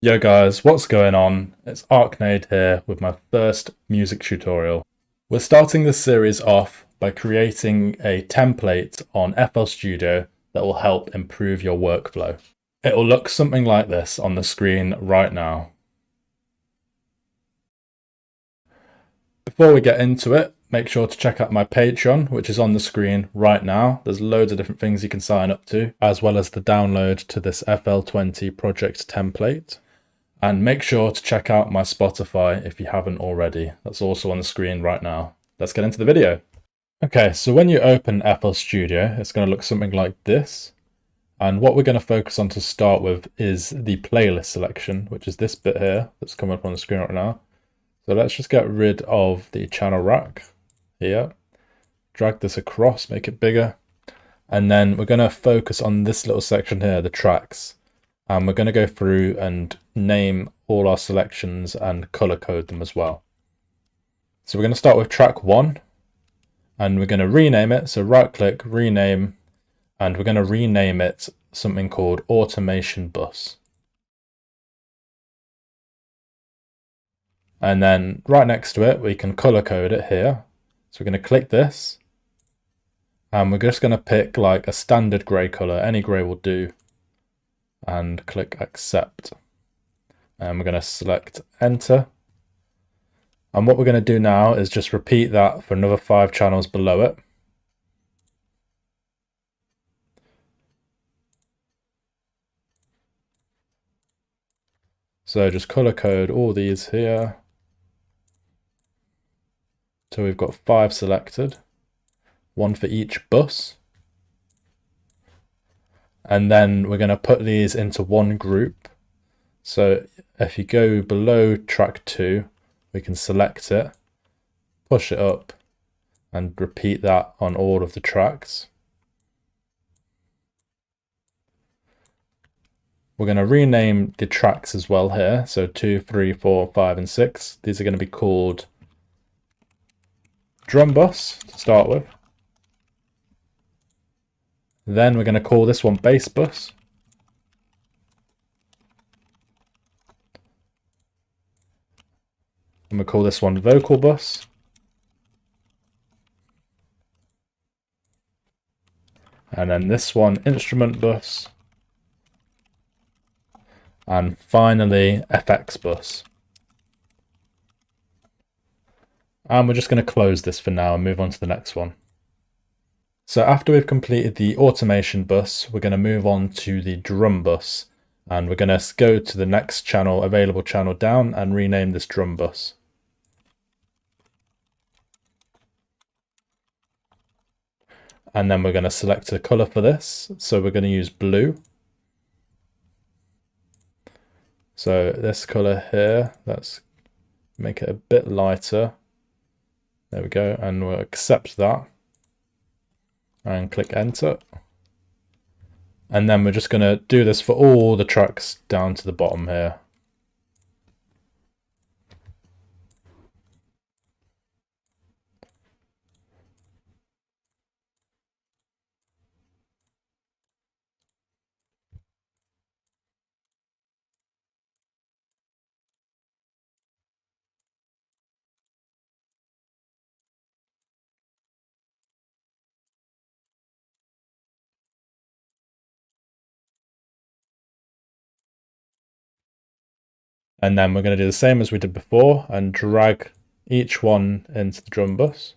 Yo guys, what's going on? It's Arknade here with my first music tutorial. We're starting this series off by creating a template on FL Studio that will help improve your workflow. It will look something like this on the screen right now. Before we get into it, make sure to check out my Patreon, which is on the screen right now. There's loads of different things you can sign up to, as well as the download to this FL20 project template. And make sure to check out my Spotify if you haven't already. That's also on the screen right now. Let's get into the video. Okay, so when you open FL Studio, it's going to look something like this. And what we're going to focus on to start with is the playlist selection, which is this bit here that's coming up on the screen right now. So let's just get rid of the channel rack here. Drag this across, make it bigger. And then we're going to focus on this little section here, the tracks. And we're going to go through and name all our selections and color code them as well. So we're going to start with track 1 and we're going to rename it. So right click, rename, and we're going to rename it something called automation bus. And then right next to it, we can color code it here. So we're going to click this and we're just going to pick like a standard gray color. Any gray will do. And click accept. And we're going to select enter. And what we're going to do now is just repeat that for another 5 channels below it. So just color code all these here. So we've got 5 selected, 1 for each bus. And then we're going to put these into one group. So if you go below track 2, we can select it, push it up, and repeat that on all of the tracks. We're going to rename the tracks as well here. So 2, 3, 4, 5, and 6. These are going to be called drum bus to start with. Then we're going to call this one bass bus. And we'll call this one vocal bus. And then this one instrument bus. And finally FX bus. And we're just going to close this for now and move on to the next one. So after we've completed the automation bus, we're going to move on to the drum bus. And we're going to go to the next channel, available channel down, and rename this drum bus. And then we're going to select a color for this. So we're going to use blue. So this color here, let's make it a bit lighter. There we go. And we'll accept that and click enter. And then we're just going to do this for all the tracks down to the bottom here. And then we're going to do the same as we did before and drag each one into the drum bus.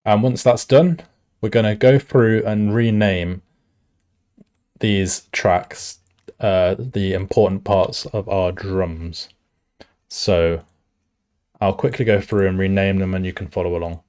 And once that's done, we're going to go through and rename these tracks, the important parts of our drums. So I'll quickly go through and rename them and you can follow along.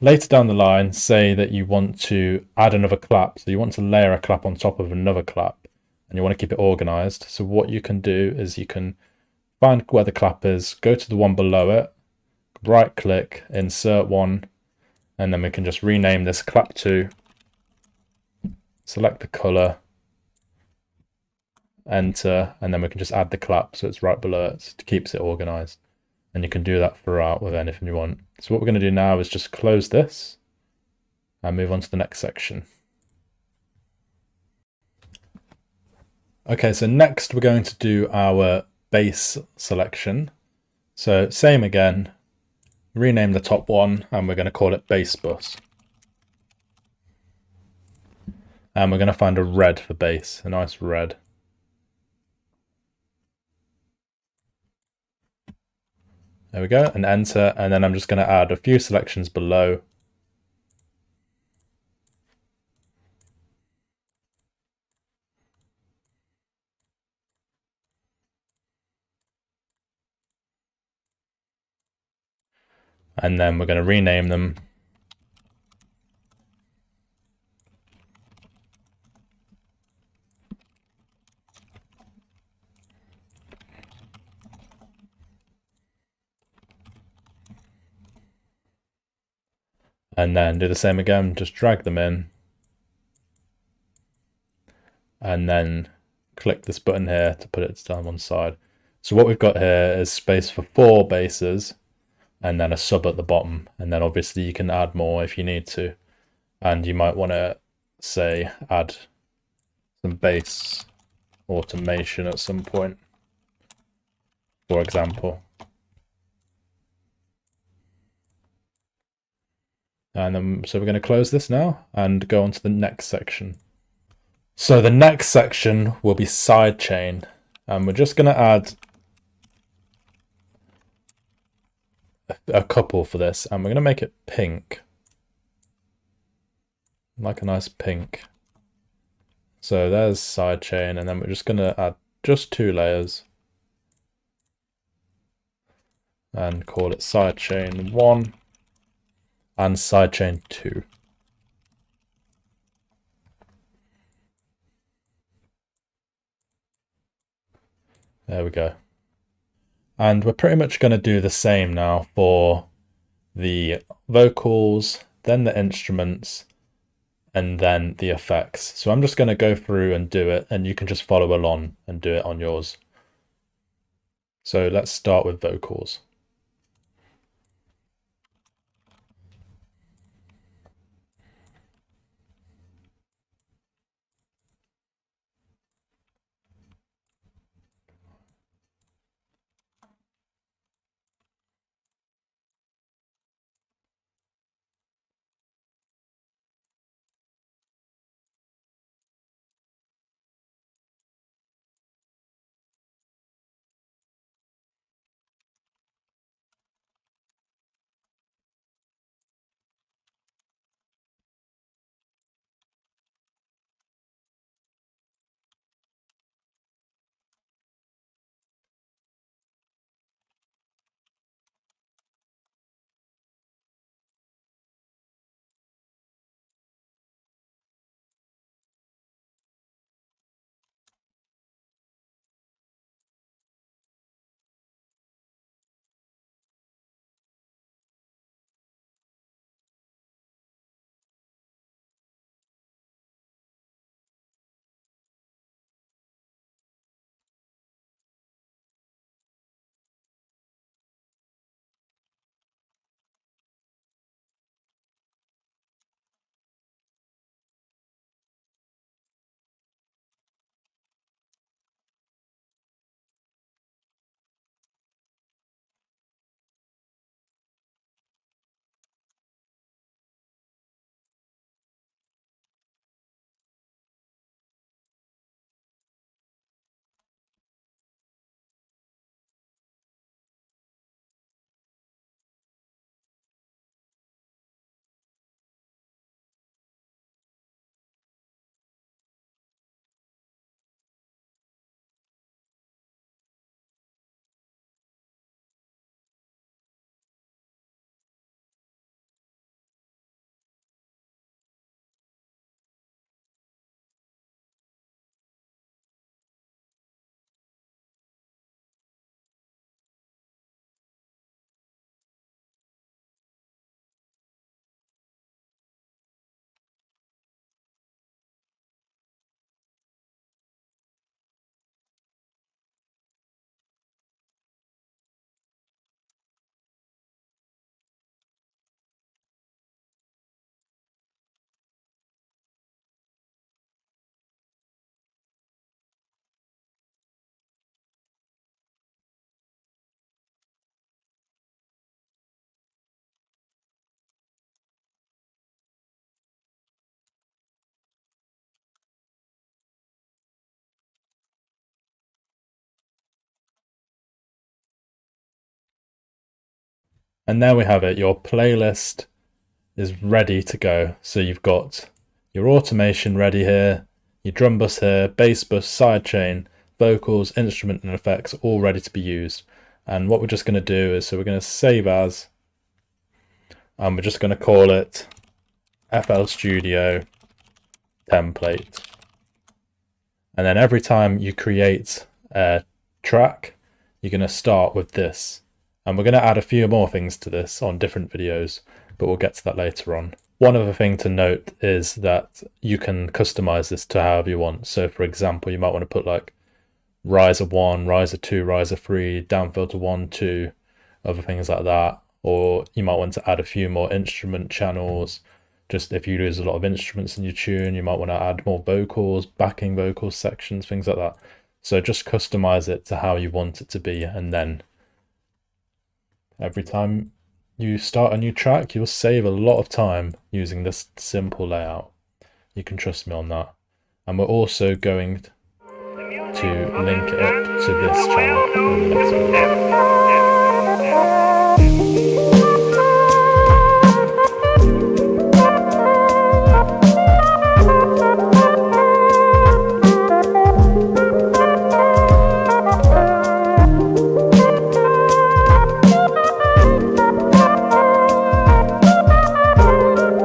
later down the line, say that you want to add another clap. So you want to layer a clap on top of another clap and you want to keep it organized. So what you can do is you can find where the clap is, go to the one below it, right click, insert one, and then we can just rename this clap 2, select the color, enter, and then we can just add the clap so it's right below it, so it keeps it organized. And you can do that throughout with anything you want. So what we're going to do now is just close this and move on to the next section. Okay, so next we're going to do our bass selection. So same again, rename the top one and we're going to call it bass bus. And we're going to find a red for bass, a nice red. There we go, and enter, and then I'm just going to add a few selections below. And then we're going to rename them. And then do the same again, just drag them in. And then click this button here to put it down one side. So what we've got here is space for 4 basses and then a sub at the bottom. And then obviously you can add more if you need to. And you might want to, say, add some bass automation at some point, for example. And then, so we're going to close this now and go on to the next section. So the next section will be sidechain, and we're just going to add a couple for this, and we're going to make it pink, like a nice pink. So there's sidechain, and then we're just going to add just 2 layers and call it sidechain 1 and sidechain 2. There we go. And we're pretty much going to do the same now for the vocals, then the instruments, and then the effects. So I'm just going to go through and do it, and you can just follow along and do it on yours. So let's start with vocals. And there we have it. Your playlist is ready to go. So you've got your automation ready here, your drum bus here, bass bus, sidechain, vocals, instrument and effects all ready to be used. And what we're just going to do is, so we're going to save as, and we're just going to call it FL Studio template. And then every time you create a track, you're going to start with this. And we're going to add a few more things to this on different videos, but we'll get to that later on. One other thing to note is that you can customize this to however you want. So for example, you might want to put like riser 1, riser 2, riser 3, down filter 1, 2, other things like that. Or you might want to add a few more instrument channels. Just if you use a lot of instruments in your tune, you might want to add more vocals, backing vocals sections, things like that. So just customize it to how you want it to be, and then every time you start a new track, you'll save a lot of time using this simple layout. You can trust me on that. And we're also going to link it up to this channel in the next video.